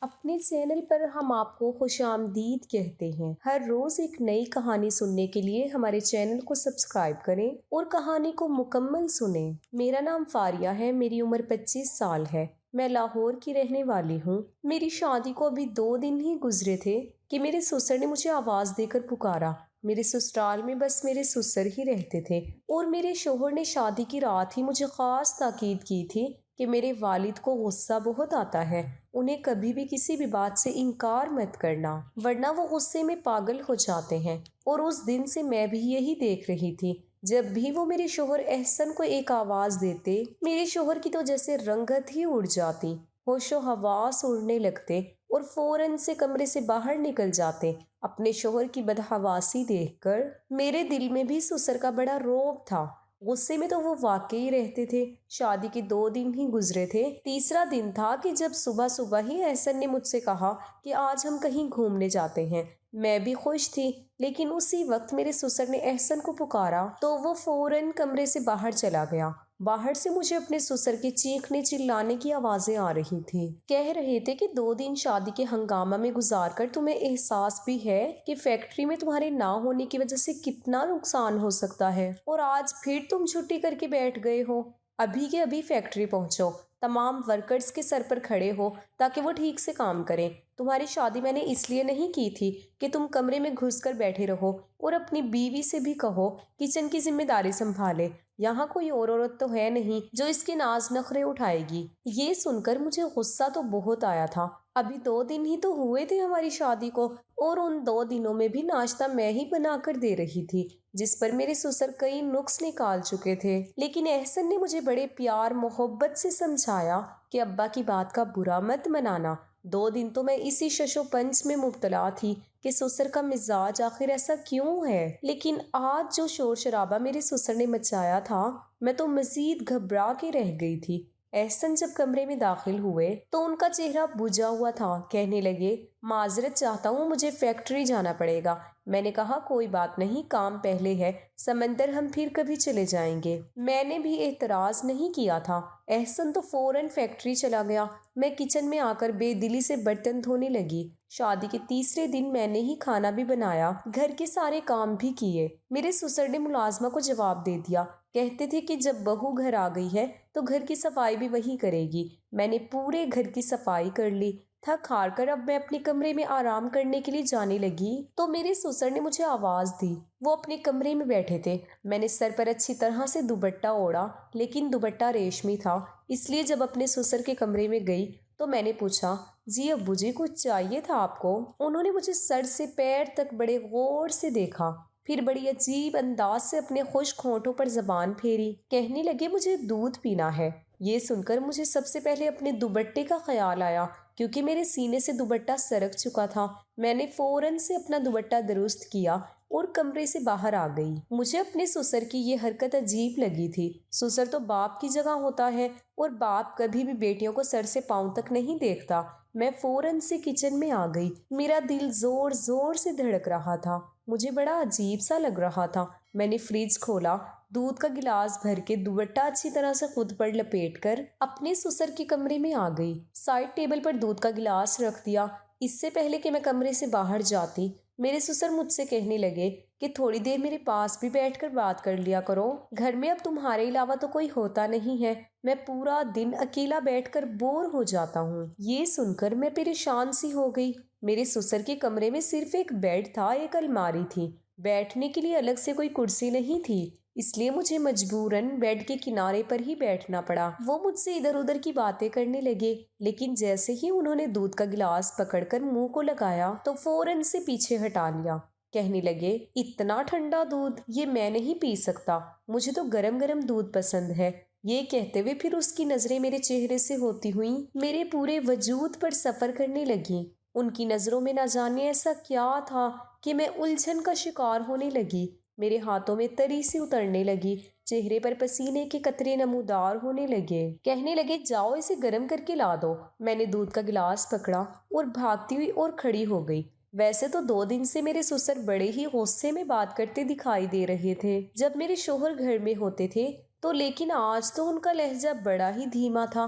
اپنے چینل پر ہم آپ کو خوش آمدید کہتے ہیں۔ ہر روز ایک نئی کہانی سننے کے لیے ہمارے چینل کو سبسکرائب کریں اور کہانی کو مکمل سنیں۔ میرا نام فاریہ ہے، میری عمر 25 سال ہے، میں لاہور کی رہنے والی ہوں۔ میری شادی کو ابھی 2 دن ہی گزرے تھے کہ میرے سسر نے مجھے آواز دے کر پکارا۔ میرے سسرال میں بس میرے سسر ہی رہتے تھے اور میرے شوہر نے شادی کی رات ہی مجھے خاص تاکید کی تھی کہ میرے والد کو غصہ بہت آتا ہے، انہیں کبھی بھی کسی بھی بات سے انکار مت کرنا ورنہ وہ غصے میں پاگل ہو جاتے ہیں۔ اور اس دن سے میں بھی یہی دیکھ رہی تھی، جب بھی وہ میرے شوہر احسن کو ایک آواز دیتے، میرے شوہر کی تو جیسے رنگت ہی اڑ جاتی، ہوش و حواس اڑنے لگتے اور فوراً سے کمرے سے باہر نکل جاتے۔ اپنے شوہر کی بدحواسی دیکھ کر میرے دل میں بھی سسر کا بڑا رعب تھا۔ غصے میں تو وہ واقعی رہتے تھے۔ شادی کے 2 دن ہی گزرے تھے، تیسرا دن تھا کہ جب صبح صبح ہی احسن نے مجھ سے کہا کہ آج ہم کہیں گھومنے جاتے ہیں۔ میں بھی خوش تھی، لیکن اسی وقت میرے سسر نے احسن کو پکارا تو وہ فوراً کمرے سے باہر چلا گیا۔ باہر سے مجھے اپنے سسر کے چیخنے چلانے کی آوازیں آ رہی تھی۔ کہہ رہے تھے کہ 2 دن شادی کے ہنگامہ میں گزار کر تمہیں احساس بھی ہے کہ فیکٹری میں تمہارے نہ ہونے کی وجہ سے کتنا نقصان ہو سکتا ہے، اور آج پھر تم چھٹی کر کے بیٹھ گئے ہو۔ ابھی کے ابھی فیکٹری پہنچو، تمام ورکرز کے سر پر کھڑے ہو تاکہ وہ ٹھیک سے کام کریں۔ تمہاری شادی میں نے اس لیے نہیں کی تھی کہ تم کمرے میں گھس کر بیٹھے رہو، اور اپنی بیوی سے بھی کہو کچن کی ذمہ داری سنبھالے۔ یہاں کوئی اور عورت تو ہے نہیں جو اس کے ناز نخرے اٹھائے گی۔ یہ سن کر مجھے غصہ تو بہت آیا تھا۔ ابھی 2 دن ہی تو ہوئے تھے ہماری شادی کو، اور ان 2 دنوں میں بھی ناشتہ میں ہی بنا کر دے رہی تھی، جس پر میرے سسر کئی نقص نکال چکے تھے۔ لیکن احسن نے مجھے بڑے پیار محبت سے سمجھایا کہ ابا کی بات کا برا مت منانا۔ 2 دن تو میں اسی شش و پنج میں مبتلا تھی کہ سسر کا مزاج آخر ایسا کیوں ہے، لیکن آج جو شور شرابہ میرے سسر نے مچایا تھا، میں تو مزید گھبرا کے رہ گئی تھی۔ احسن جب کمرے میں داخل ہوئے تو ان کا چہرہ بجھا ہوا تھا۔ کہنے لگے، معذرت چاہتا ہوں، مجھے فیکٹری جانا پڑے گا۔ میں نے کہا کوئی بات نہیں، کام پہلے ہے، سمندر ہم پھر کبھی چلے جائیں گے۔ میں نے بھی اعتراض نہیں کیا تھا۔ احسن تو فوراً فیکٹری چلا گیا۔ میں کچن میں آ کر بے دلی سے برتن دھونے لگی۔ شادی کے تیسرے دن میں نے ہی کھانا بھی بنایا، گھر کے سارے کام بھی کیے۔ میرے سسر نے ملازمہ کو جواب دے دیا، کہتے تھے کہ جب بہو گھر آ گئی ہے تو گھر کی صفائی بھی وہی کرے گی۔ میں نے پورے گھر کی صفائی کر لی۔ تھک ہار کر اب میں اپنے کمرے میں آرام کرنے کے لیے جانے لگی تو میرے سسر نے مجھے آواز دی۔ وہ اپنے کمرے میں بیٹھے تھے۔ میں نے سر پر اچھی طرح سے دوپٹہ اوڑھا، لیکن دوپٹہ ریشمی تھا، اس لیے جب اپنے سسر کے کمرے میں گئی تو میں نے پوچھا، جی ابو جی کچھ چاہیے تھا آپ کو؟ انہوں نے مجھے سر سے پیر تک بڑے غور سے دیکھا، پھر بڑی عجیب انداز سے اپنے خشک ہونٹوں پر زبان پھیری۔ کہنے لگے، مجھے دودھ پینا ہے۔ یہ سن کر مجھے سب سے پہلے اپنے دوپٹے کا خیال آیا، کیونکہ میرے سینے سے دوپٹہ سرک چکا تھا۔ میں نے فوراً سے اپنا دوپٹہ درست کیا اور کمرے سے باہر آ گئی۔ مجھے اپنے سسر کی یہ حرکت عجیب لگی تھی۔ سسر تو باپ کی جگہ ہوتا ہے، اور باپ کبھی بھی بیٹیوں کو سر سے پاؤں تک نہیں دیکھتا۔ میں فوراً سے کچن میں آ گئی۔ میرا دل زور زور سے دھڑک رہا تھا، مجھے بڑا عجیب سا لگ رہا تھا۔ میں نے فریج کھولا، دودھ کا گلاس بھر کے دوپٹہ اچھی طرح سے خود پر لپیٹ کر اپنے سسر کے کمرے میں آ گئی۔ سائڈ ٹیبل پر دودھ کا گلاس رکھ دیا۔ اس سے پہلے کہ میں کمرے سے باہر جاتی، میرے سسر مجھ سے کہنے لگے کہ تھوڑی دیر میرے پاس بھی بیٹھ کر بات کر لیا کرو، گھر میں اب تمہارے علاوہ تو کوئی ہوتا نہیں ہے، میں پورا دن اکیلا بیٹھ کر بور ہو جاتا ہوں۔ یہ سن کر میں پریشان سی ہو گئی۔ میرے سسر کے کمرے میں صرف ایک بیڈ تھا، ایک الماری تھی، بیٹھنے کے لیے الگ سے کوئی کرسی نہیں تھی، اس لیے مجھے مجبوراً بیڈ کے کنارے پر ہی بیٹھنا پڑا۔ وہ مجھ سے ادھر ادھر کی باتیں کرنے لگے، لیکن جیسے ہی انہوں نے دودھ کا گلاس پکڑ کر منہ کو لگایا تو فوراً سے پیچھے ہٹا لیا۔ کہنے لگے، اتنا ٹھنڈا دودھ یہ میں نہیں پی سکتا، مجھے تو گرم گرم دودھ پسند ہے۔ یہ کہتے ہوئے پھر اس کی نظریں میرے چہرے سے ہوتی ہوئیں میرے پورے وجود پر سفر کرنے لگیں۔ ان کی نظروں میں نہ جانے ایسا کیا تھا کہ میں الجھن کا شکار ہونے لگی۔ میرے ہاتھوں میں تری سی اترنے لگی، چہرے پر پسینے کے قطرے نمودار ہونے لگے۔ کہنے لگے، جاؤ اسے گرم کر کے لا دو۔ میں نے دودھ کا گلاس پکڑا اور بھاگتی ہوئی اور کھڑی ہو گئی۔ ویسے تو 2 دن سے میرے سسر بڑے ہی غصے میں بات کرتے دکھائی دے رہے تھے جب میرے شوہر گھر میں ہوتے تھے تو، لیکن آج تو ان کا لہجہ بڑا ہی دھیما تھا۔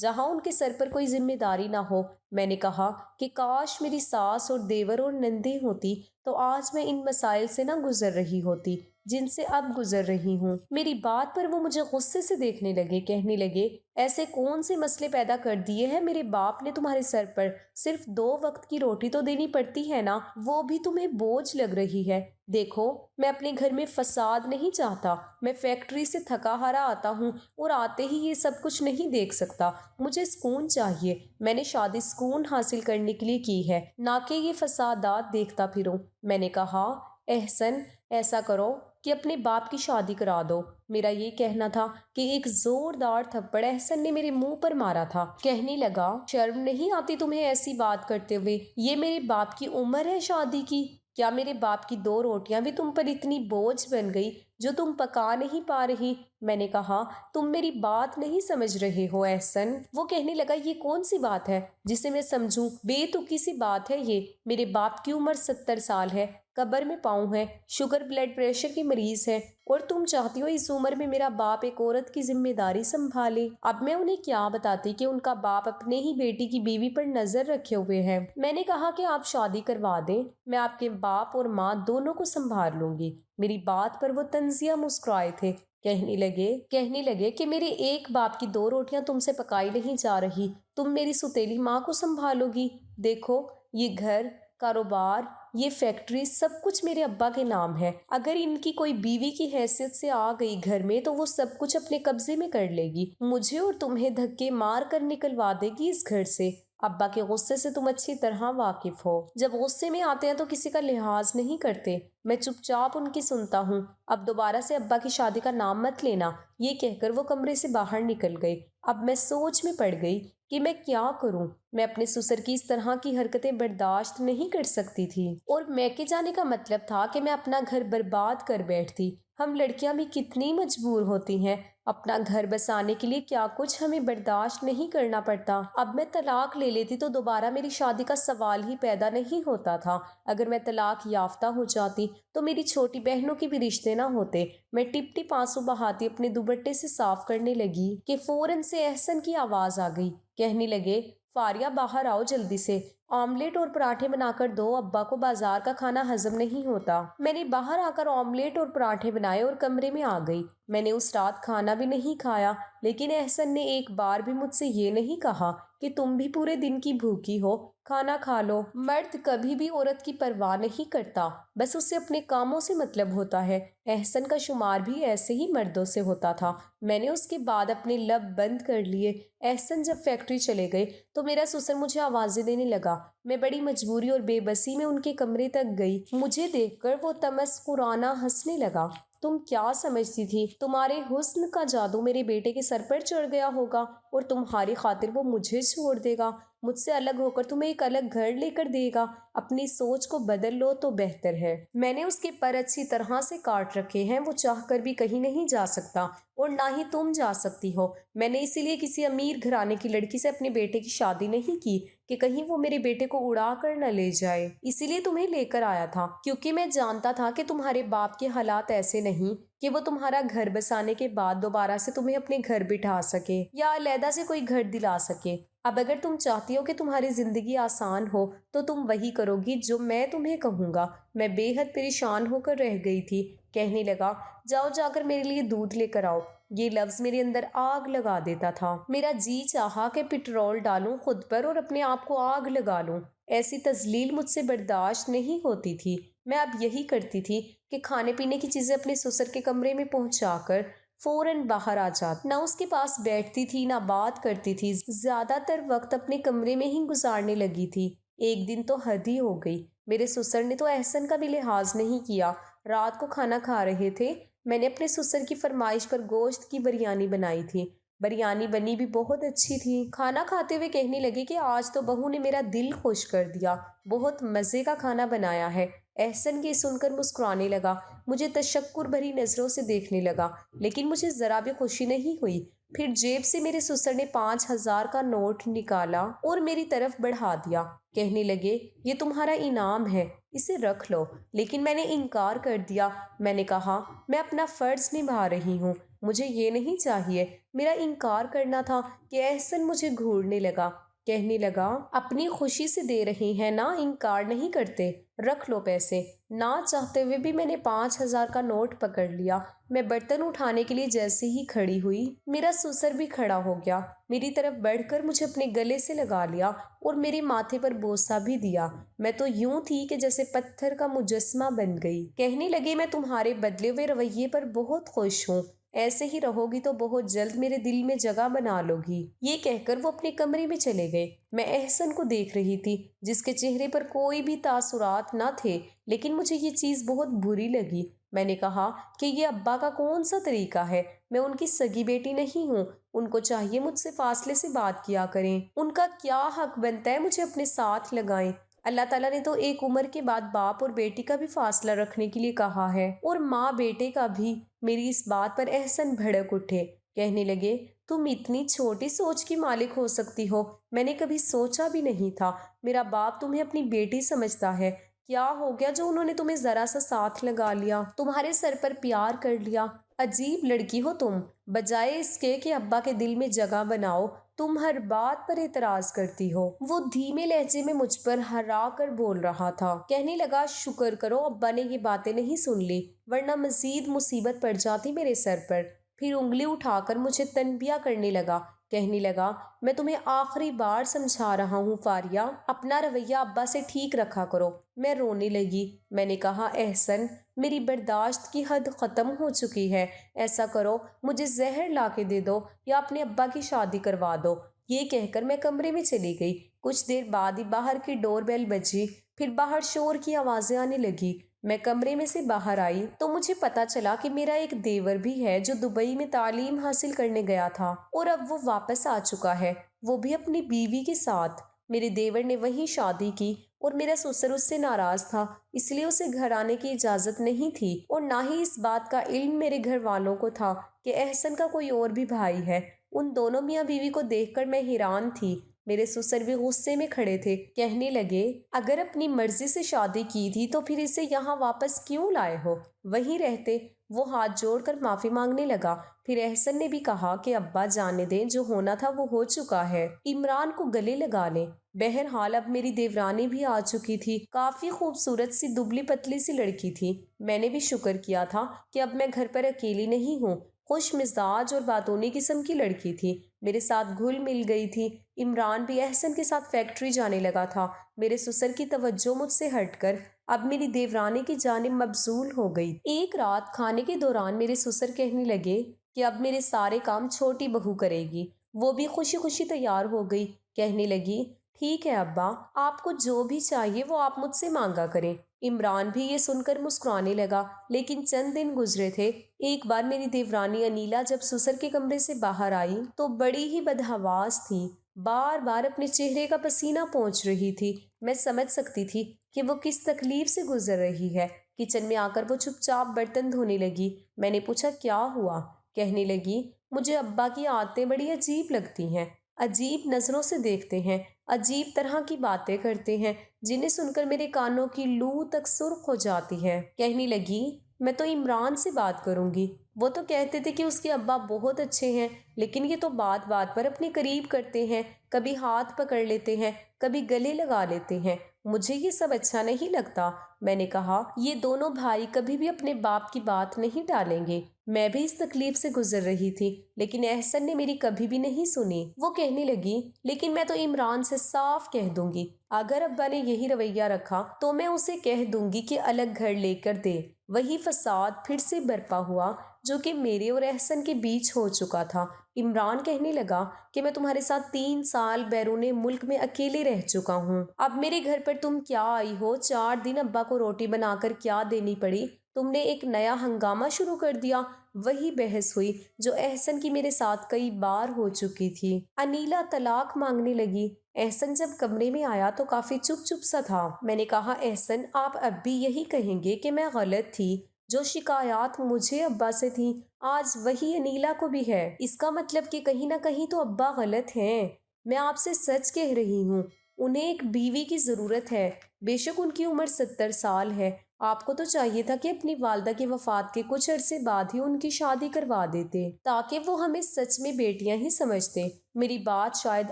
جہاں ان کے سر پر کوئی ذمہ داری نہ ہو۔ میں نے کہا کہ کاش میری ساس اور دیور اور نندیں ہوتی تو آج میں ان مسائل سے نہ گزر رہی ہوتی جن سے اب گزر رہی ہوں۔ میری بات پر وہ مجھے غصے سے دیکھنے لگے، کہنے لگے ایسے کون سے مسئلے پیدا کر دیے ہیں میرے باپ نے تمہارے سر پر؟ صرف 2 وقت کی روٹی تو دینی پڑتی ہے نا، وہ بھی تمہیں بوجھ لگ رہی ہے۔ دیکھو میں اپنے گھر میں فساد نہیں چاہتا، میں فیکٹری سے تھکا ہارا آتا ہوں اور آتے ہی یہ سب کچھ نہیں دیکھ سکتا۔ مجھے سکون چاہیے، میں نے شادی سکون حاصل کرنے کے لیے کی ہے، نہ کہ یہ فسادات دیکھتا پھروں۔ میں نے کہا احسن ایسا کرو کہ اپنے باپ کی شادی کرا دو۔ میرا یہ کہنا تھا کہ ایک زوردار تھپڑ احسن نے میرے منہ پر مارا تھا۔ کہنے لگا شرم نہیں آتی تمہیں ایسی بات کرتے ہوئے؟ یہ میرے باپ کی عمر ہے شادی کی؟ کیا میرے باپ کی 2 روٹیاں بھی تم پر اتنی بوجھ بن گئی جو تم پکا نہیں پا رہی؟ میں نے کہا تم میری بات نہیں سمجھ رہے ہو احسن۔ وہ کہنے لگا یہ کون سی بات ہے جسے میں سمجھوں؟ بے تکی سی بات ہے یہ۔ میرے باپ کی عمر 70 سال ہے، قبر میں پاؤں ہے، شوگر بلڈ پریشر کی مریض ہے، اور تم چاہتی ہو اس عمر میں میرا باپ ایک عورت کی ذمہ داری سنبھالے؟ اب میں انہیں کیا بتاتی کہ ان کا باپ اپنے ہی بیٹی کی بیوی پر نظر رکھے ہوئے ہے۔ میں نے کہا کہ آپ شادی کروا دیں، میں آپ کے باپ اور ماں دونوں کو سنبھال لوں گی۔ میری بات پر وہ طنزیہ مسکرائے تھے، کہنے لگے کہ میرے ایک باپ کی 2 روٹیاں تم سے پکائی نہیں جا رہی، تم میری ستیلی ماں کو سنبھالو گی۔ دیکھو یہ گھر، کاروبار، یہ فیکٹری سب کچھ میرے ابا کے نام ہے۔ اگر ان کی کوئی بیوی کی حیثیت سے آ گئی گھر میں تو وہ سب کچھ اپنے قبضے میں کر لے گی، مجھے اور تمہیں دھکے مار کر نکلوا دے گی اس گھر سے۔ ابا کے غصے سے تم اچھی طرح واقف ہو، جب غصے میں آتے ہیں تو کسی کا لحاظ نہیں کرتے۔ میں چپ چاپ ان کی سنتا ہوں۔ اب دوبارہ سے ابا کی شادی کا نام مت لینا، یہ کہہ کر وہ کمرے سے باہر نکل گئی۔ اب میں سوچ میں پڑ گئی کہ میں کیا کروں۔ میں اپنے سسر کی اس طرح کی حرکتیں برداشت نہیں کر سکتی تھی، اور میکے جانے کا مطلب تھا کہ میں اپنا گھر برباد کر بیٹھتی۔ ہم لڑکیاں بھی کتنی مجبور ہوتی ہیں، اپنا گھر بسانے کے لیے کیا کچھ ہمیں برداشت نہیں کرنا پڑتا۔ اب میں طلاق لے لیتی تو دوبارہ میری شادی کا سوال ہی پیدا نہیں ہوتا تھا۔ اگر میں طلاق یافتہ ہو جاتی تو میری چھوٹی بہنوں کے بھی رشتے نہ ہوتے۔ میں ٹپ ٹپ آنسو بہاتی اپنے دوپٹے سے صاف کرنے لگی کہ فوراً سے احسن کی آواز آ گئی۔ کہنے لگے فاریہ باہر آؤ جلدی سے، آملیٹ اور پراٹھے بنا کر دو، ابا کو بازار کا کھانا ہضم نہیں ہوتا۔ میں نے باہر آ کر آملیٹ اور پراٹھے بنائے اور کمرے میں آ گئی۔ میں نے اس رات کھانا بھی نہیں کھایا، لیکن احسن نے ایک بار بھی مجھ سے یہ نہیں کہا کہ تم بھی پورے دن کی بھوکی ہو، کھانا کھا لو۔ مرد کبھی بھی عورت کی پرواہ نہیں کرتا، بس اسے اپنے کاموں سے مطلب ہوتا ہے۔ احسن کا شمار بھی ایسے ہی مردوں سے ہوتا تھا۔ میں نے اس کے بعد اپنے لب بند کر لیے۔ احسن جب فیکٹری چلے گئے تو میرا سسر مجھے آوازیں دینے لگا۔ میں بڑی مجبوری اور بے بسی میں ان کے کمرے تک گئی۔ مجھے دیکھ کر وہ تمسخرانہ ہنسنے لگا۔ تم کیا سمجھتی تھی تمہارے حسن کا جادو میرے بیٹے کے سر پر چڑھ گیا ہوگا اور تمہاری خاطر وہ مجھے چھوڑ دے گا، مجھ سے الگ ہو کر تمہیں ایک الگ گھر لے کر دے گا؟ اپنی سوچ کو بدل لو تو بہتر ہے۔ میں نے اس کے پر اچھی طرح سے کاٹ رکھے ہیں، وہ چاہ کر بھی کہیں نہیں جا سکتا اور نہ ہی تم جا سکتی ہو۔ میں نے اسی لیے کسی امیر گھرانے کی لڑکی سے اپنے بیٹے کی شادی نہیں کی کہ کہیں وہ میرے بیٹے کو اڑا کر نہ لے جائے۔ اسی لیے تمہیں لے کر آیا تھا، کیونکہ میں جانتا تھا کہ تمہارے باپ کے حالات ایسے نہیں کہ وہ تمہارا گھر بسانے کے بعد دوبارہ سے تمہیں اپنے گھر بٹھا سکے یا علیحدہ سے کوئی گھر دلا سکے۔ اب اگر تم چاہتی ہو کہ تمہاری زندگی آسان ہو تو تم وہی کرو گی جو میں تمہیں کہوں گا۔ میں بے حد پریشان ہو کر رہ گئی تھی۔ کہنے لگا جاؤ جا کر میرے لیے دودھ لے کر آؤ۔ یہ لفظ میرے اندر آگ لگا دیتا تھا۔ میرا جی چاہا کہ پٹرول ڈالوں خود پر اور اپنے آپ کو آگ لگا لوں۔ ایسی تذلیل مجھ سے برداشت نہیں ہوتی تھی۔ میں اب یہی کرتی تھی کہ کھانے پینے کی چیزیں اپنے سسر کے کمرے میں پہنچا کر فوراً باہر آ جاتی، نہ اس کے پاس بیٹھتی تھی نہ بات کرتی تھی، زیادہ تر وقت اپنے کمرے میں ہی گزارنے لگی تھی۔ ایک دن تو حد ہی ہو گئی، میرے سسر نے تو احسن کا بھی لحاظ نہیں کیا۔ رات کو کھانا کھا رہے تھے، میں نے اپنے سسر کی فرمائش پر گوشت کی بریانی بنائی تھی۔ بریانی بنی بھی بہت اچھی تھی۔ کھانا کھاتے ہوئے کہنے لگے کہ آج تو بہو نے میرا دل خوش کر دیا، بہت مزے کا کھانا بنایا ہے۔ احسن یہ سن کر مسکرانے لگا، مجھے تشکر بھری نظروں سے دیکھنے لگا، لیکن مجھے ذرا بھی خوشی نہیں ہوئی۔ پھر جیب سے میرے سسر نے 5000 کا نوٹ نکالا اور میری طرف بڑھا دیا۔ کہنے لگے یہ تمہارا انعام ہے، اسے رکھ لو، لیکن میں نے انکار کر دیا۔ میں نے کہا میں اپنا فرض نبھا رہی ہوں، مجھے یہ نہیں چاہیے۔ میرا انکار کرنا تھا کہ احسن مجھے گھورنے لگا، کہنے لگا اپنی خوشی سے دے رہی ہیں نا، انکار نہیں کرتے، رکھ لو پیسے۔ نہ چاہتے ہوئے بھی میں نے 5,000 کا نوٹ پکڑ لیا۔ میں برتن اٹھانے کے لیے جیسے ہی کھڑی ہوئی، میرا سسر بھی کھڑا ہو گیا، میری طرف بڑھ کر مجھے اپنے گلے سے لگا لیا اور میرے ماتھے پر بوسہ بھی دیا۔ میں تو یوں تھی کہ جیسے پتھر کا مجسمہ بن گئی۔ کہنے لگے میں تمہارے بدلے ہوئے رویے پر بہت خوش ہوں، ایسے ہی رہو گی تو بہت جلد میرے دل میں جگہ بنا لو گی۔ یہ کہہ کر وہ اپنے کمرے میں چلے گئے۔ میں احسن کو دیکھ رہی تھی جس کے چہرے پر کوئی بھی تاثرات نہ تھے، لیکن مجھے یہ چیز بہت بری لگی۔ میں نے کہا کہ یہ ابا کا کون سا طریقہ ہے؟ میں ان کی سگی بیٹی نہیں ہوں، ان کو چاہیے مجھ سے فاصلے سے بات کیا کریں۔ ان کا کیا حق بنتا ہے مجھے اپنے ساتھ لگائیں؟ اللہ تعالیٰ نے تو ایک عمر کے بعد باپ اور بیٹی کا بھی فاصلہ رکھنے کے لیے کہا ہے، اور ماں بیٹے کا بھی۔ میری اس بات پر احسن بھڑک اٹھے، کہنے لگے تم اتنی چھوٹی سوچ کی مالک ہو سکتی ہو، میں نے کبھی سوچا بھی نہیں تھا۔ میرا باپ تمہیں اپنی بیٹی سمجھتا ہے، کیا ہو گیا جو انہوں نے تمہیں ذرا سا ساتھ لگا لیا، تمہارے سر پر پیار کر لیا؟ عجیب لڑکی ہو تم، بجائے اس کے کہ ابا کے دل میں جگہ بناؤ، تم ہر بات پر اعتراض کرتی ہو۔ وہ دھیمے لہجے میں مجھ پر ہرا کر بول رہا تھا، کہنے لگا شکر کرو ابا نے یہ باتیں نہیں سن لی، ورنہ مزید مصیبت پڑ جاتی میرے سر پر۔ پھر انگلی اٹھا کر مجھے تنبیہ کرنے لگا، کہنے لگا میں تمہیں آخری بار سمجھا رہا ہوں فاریہ، اپنا رویہ ابا سے ٹھیک رکھا کرو۔ میں رونے لگی۔ میں نے کہا احسن، میری برداشت کی حد ختم ہو چکی ہے، ایسا کرو مجھے زہر لا کے دے دو یا اپنے ابا کی شادی کروا دو۔ یہ کہہ کر میں کمرے میں چلی گئی۔ کچھ دیر بعد ہی باہر کی ڈور بیل بجی، پھر باہر شور کی آوازیں آنے لگی۔ میں کمرے میں سے باہر آئی تو مجھے پتا چلا کہ میرا ایک دیور بھی ہے جو دبئی میں تعلیم حاصل کرنے گیا تھا اور اب وہ واپس آ چکا ہے، وہ بھی اپنی بیوی کے ساتھ۔ میرے دیور نے وہیں شادی کی اور میرا سسر اس سے ناراض تھا، اس لیے اسے گھر آنے کی اجازت نہیں تھی، اور نہ ہی اس بات کا علم میرے گھر والوں کو تھا کہ احسن کا کوئی اور بھی بھائی ہے۔ ان دونوں میاں بیوی کو دیکھ کر میں حیران تھی۔ میرے سسر بھی غصے میں کھڑے تھے، کہنے لگے اگر اپنی مرضی سے شادی کی تھی تو پھر اسے یہاں واپس کیوں لائے ہو؟ وہیں رہتے۔ وہ ہاتھ جوڑ کر معافی مانگنے لگا۔ پھر احسن نے بھی کہا کہ ابا جانے دیں، جو ہونا تھا وہ ہو چکا ہے، عمران کو گلے لگا لیں۔ بہرحال اب میری دیورانی بھی آ چکی تھی، کافی خوبصورت سی دبلی پتلی سی لڑکی تھی۔ میں نے بھی شکر کیا تھا کہ اب میں گھر پر اکیلی نہیں ہوں۔ خوش مزاج اور باتونی قسم کی لڑکی تھی، میرے ساتھ گھل مل گئی تھی۔ عمران بھی احسن کے ساتھ فیکٹری جانے لگا تھا۔ میرے سسر کی توجہ مجھ سے ہٹ کر اب میری دیورانی کی جانب مبذول ہو گئی۔ ایک رات کھانے کے دوران میرے سسر کہنے لگے کہ اب میرے سارے کام چھوٹی بہو کرے گی۔ وہ بھی خوشی خوشی تیار ہو گئی، کہنے لگی ٹھیک ہے ابا، آپ کو جو بھی چاہیے وہ آپ مجھ سے مانگا کریں۔ عمران بھی یہ سن کر مسکرانے لگا۔ لیکن چند دن گزرے تھے، ایک بار میری دیورانی انیلا جب سسر کے کمرے سے باہر آئی تو بڑی ہی بدحواس تھی، بار بار اپنے چہرے کا پسینہ پوچھ رہی تھی۔ میں سمجھ سکتی تھی کہ وہ کس تکلیف سے گزر رہی ہے۔ کچن میں آ کر وہ چپ چاپ برتن دھونے لگی۔ میں نے پوچھا کیا ہوا؟ کہنے لگی مجھے ابا کی عادتیں بڑی عجیب لگتی ہیں، عجیب نظروں سے دیکھتے ہیں، عجیب طرح کی باتیں کرتے ہیں جنہیں سن کر میرے کانوں کی لو تک سرخ ہو جاتی ہے۔ کہنے لگی میں تو عمران سے بات کروں گی، وہ تو کہتے تھے کہ اس کے ابا بہت اچھے ہیں، لیکن یہ تو بات بات پر اپنے قریب کرتے ہیں، کبھی ہاتھ پکڑ لیتے ہیں، کبھی گلے لگا لیتے ہیں، مجھے یہ سب اچھا نہیں لگتا۔ میں نے کہا یہ دونوں بھائی کبھی بھی اپنے باپ کی بات نہیں ٹالیں گے۔ میں بھی اس تکلیف سے گزر رہی تھی، لیکن احسن نے میری کبھی بھی نہیں سنی۔ وہ کہنے لگی لیکن میں تو عمران سے صاف کہہ دوں گی، اگر ابا نے یہی رویہ رکھا تو میں اسے کہہ دوں گی کہ الگ گھر لے کر دے۔ وہی فساد پھر سے برپا ہوا جو کہ میرے اور احسن کے بیچ ہو چکا تھا۔ عمران کہنے لگا کہ میں تمہارے ساتھ 3 سال بیرون ملک میں اکیلے رہ چکا ہوں، اب میرے گھر پر تم کیا آئی ہو؟ 4 دن ابا کو روٹی بنا کر کیا دینی پڑی؟ تم نے ایک نیا ہنگامہ شروع کر دیا۔ وہی بحث ہوئی جو احسن کی میرے ساتھ کئی بار ہو چکی تھی۔ انیلا طلاق مانگنے لگی۔ احسن جب کمرے میں آیا تو کافی چپ چپ سا تھا۔ میں نے کہا احسن آپ اب بھی یہی کہیں گے کہ میں غلط تھی؟ جو شکایات مجھے ابا سے تھیں آج وہی انیلا کو بھی ہے، اس کا مطلب کہ کہیں نہ کہیں تو ابا غلط ہیں۔ میں آپ سے سچ کہہ رہی ہوں، انہیں ایک بیوی کی ضرورت ہے، بے شک ان کی عمر 70 سال ہے۔ آپ کو تو چاہیے تھا کہ اپنی والدہ کی وفات کے کچھ عرصے بعد ہی ان کی شادی کروا دیتے تاکہ وہ ہمیں سچ میں بیٹیاں ہی سمجھتے۔ میری بات شاید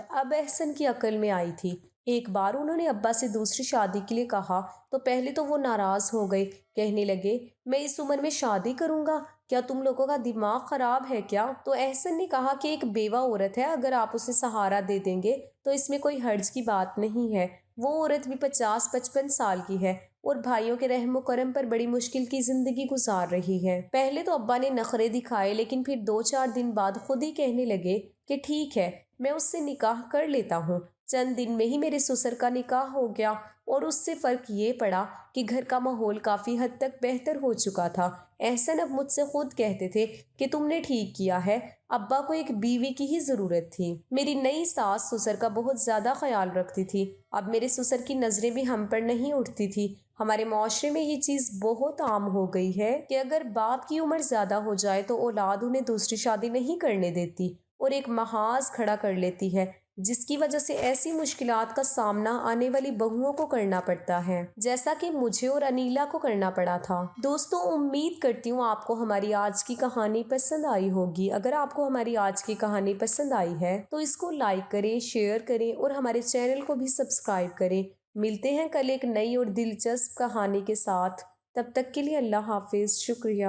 اب احسن کی عقل میں آئی تھی۔ ایک بار انہوں نے ابا سے دوسری شادی کے لیے کہا تو پہلے تو وہ ناراض ہو گئے، کہنے لگے میں اس عمر میں شادی کروں گا، کیا تم لوگوں کا دماغ خراب ہے کیا؟ تو احسن نے کہا کہ ایک بیوہ عورت ہے، اگر آپ اسے سہارا دے دیں گے تو اس میں کوئی حرج کی بات نہیں ہے۔ وہ عورت بھی 50-55 سال کی ہے اور بھائیوں کے رحم و کرم پر بڑی مشکل کی زندگی گزار رہی ہے۔ پہلے تو ابا نے نخرے دکھائے، لیکن پھر 2-4 دن بعد خود ہی کہنے لگے کہ ٹھیک ہے، میں اس سے نکاح کر لیتا ہوں۔ چند دن میں ہی میرے سسر کا نکاح ہو گیا اور اس سے فرق یہ پڑا کہ گھر کا ماحول کافی حد تک بہتر ہو چکا تھا۔ احسن اب مجھ سے خود کہتے تھے کہ تم نے ٹھیک کیا ہے، ابا کو ایک بیوی کی ہی ضرورت تھی۔ میری نئی ساس سسر کا بہت زیادہ خیال رکھتی تھی۔ اب میرے سسر کی نظریں بھی ہم پر نہیں اٹھتی تھی۔ ہمارے معاشرے میں یہ چیز بہت عام ہو گئی ہے کہ اگر باپ کی عمر زیادہ ہو جائے تو اولاد انہیں دوسری شادی نہیں کرنے دیتی اور ایک محاذ کھڑا کر لیتی ہے، جس کی وجہ سے ایسی مشکلات کا سامنا آنے والی بہوؤں کو کرنا پڑتا ہے، جیسا کہ مجھے اور انیلا کو کرنا پڑا تھا۔ دوستوں، امید کرتی ہوں آپ کو ہماری آج کی کہانی پسند آئی ہوگی۔ اگر آپ کو ہماری آج کی کہانی پسند آئی ہے تو اس کو لائک کریں، شیئر کریں اور ہمارے چینل کو بھی سبسکرائب کریں۔ ملتے ہیں کل ایک نئی اور دلچسپ کہانی کے ساتھ، تب تک کے لیے اللہ حافظ، شکریہ۔